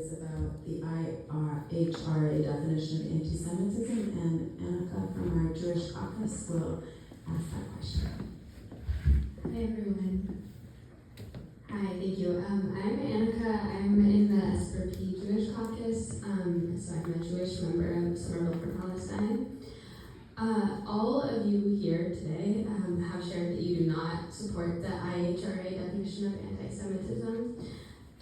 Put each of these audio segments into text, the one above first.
About the IHRA definition of anti-Semitism, and Annika from our Jewish caucus will ask that question. Hi everyone. Hi, thank you. I'm Annika. I'm in the S4P Jewish caucus, so I'm a Jewish member of Somerville for Palestine. All of you here today have shared that you do not support the IHRA definition of anti-Semitism.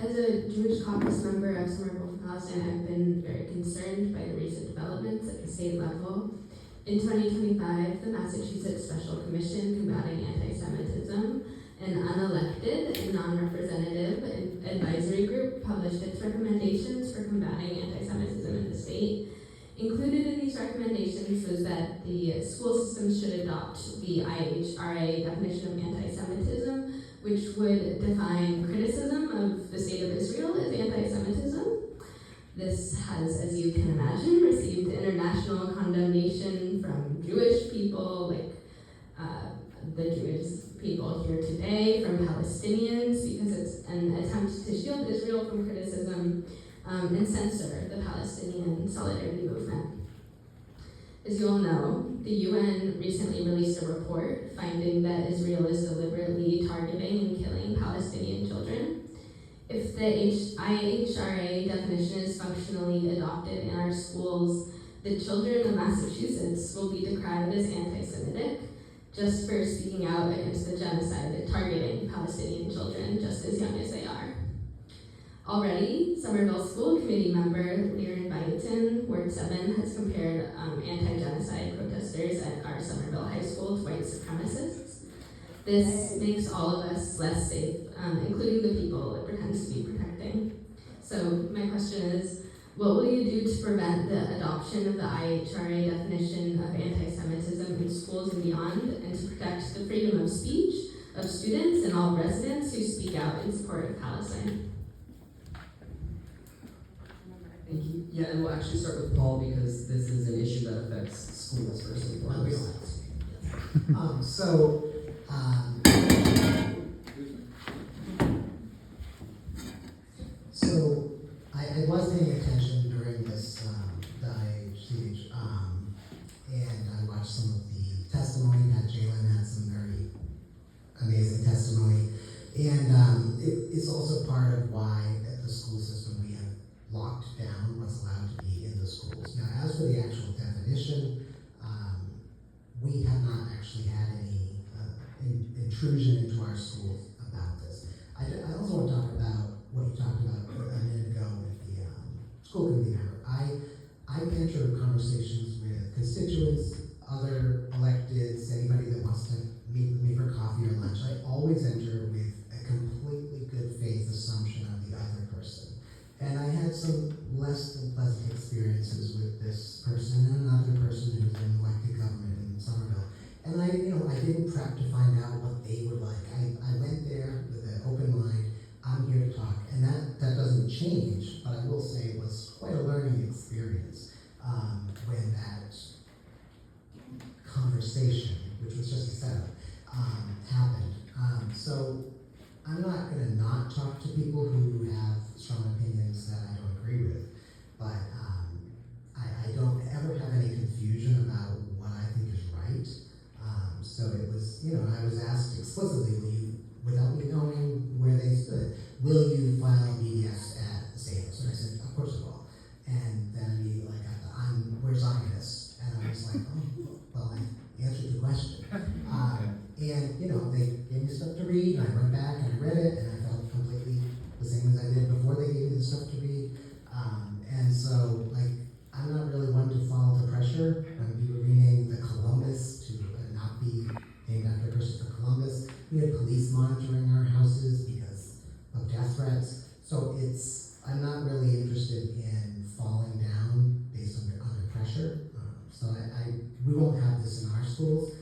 As a Jewish caucus member of Somerville for Palestine, I've been very concerned by the recent developments at the state level. In 2025, the Massachusetts Special Commission Combating Anti-Semitism, an unelected and non-representative advisory group, published its recommendations for combating anti-Semitism in the state. Included in these recommendations was that the school system should adopt the IHRA definition of anti-Semitism, which would define criticism of the state of Israel as anti-Semitism. This has, as you can imagine, received international condemnation from Jewish people, like the Jewish people here today, from Palestinians, because it's an attempt to shield Israel from criticism and censor the Palestinian solidarity movement. As you all know, the UN recently released a report finding that Israel is deliberately targeting and killing Palestinian children. If the IHRA definition is functionally adopted in our schools, the children of Massachusetts will be decried as anti-Semitic just for speaking out against the genocide and targeting Palestinian children just as young as they are. Already, Somerville School Committee member Liren Byington, Ward 7, has compared anti-genocide protesters at our Somerville High School to white supremacists. This makes all of us less safe, including the people it pretends to be protecting. So my question is, what will you do to prevent the adoption of the IHRA definition of anti-Semitism in schools and beyond, and to protect the freedom of speech of students and all residents who speak out in support of Palestine? Thank you. Yeah, and we'll actually start with Paul because this is an issue that affects schools first and foremost. So I was paying attention during this, the IHCH, and I watched some of the testimony. That Jalen had some very amazing testimony, and it's also part of why at the school system we have locked down what's allowed to be in the schools. Now, as for the actual definition, we have not actually had any intrusion into our schools about this. I also want to talk about what you talked about a minute ago with the school committee member. I enter conversations with constituents, other electeds, anybody that wants to meet with me for coffee or lunch. I always enter with a completely good faith assumption of the other person. And I had some less than pleasant experiences with this person and another person who's in elected government in Somerville. And I didn't prep to find out what they were like. I went there with an open mind. I'm here to talk. And that doesn't change, but I will say it was quite a learning experience when that conversation, which was just a setup, happened. So I'm not going to not talk to people who have strong opinions that I don't agree with, but I don't ever have any confusion about what I think is right. So it was, I was asked explicitly, without me knowing where they stood, will you file BDS at the state house? And I said, of course I will. And then immediately I got we're Zionists. And I was like, oh, well, I answered the question. And, they gave me stuff to read, and I went back and I read it, and I felt completely the same as I did before they gave me the stuff to read. And so, I'm not really one to fall to pressure. When we were renaming the Columbus to not be named after Christopher Columbus, we had police monitoring our houses because of death threats. So I'm not really interested in falling down based on under pressure. So we won't have this in our schools.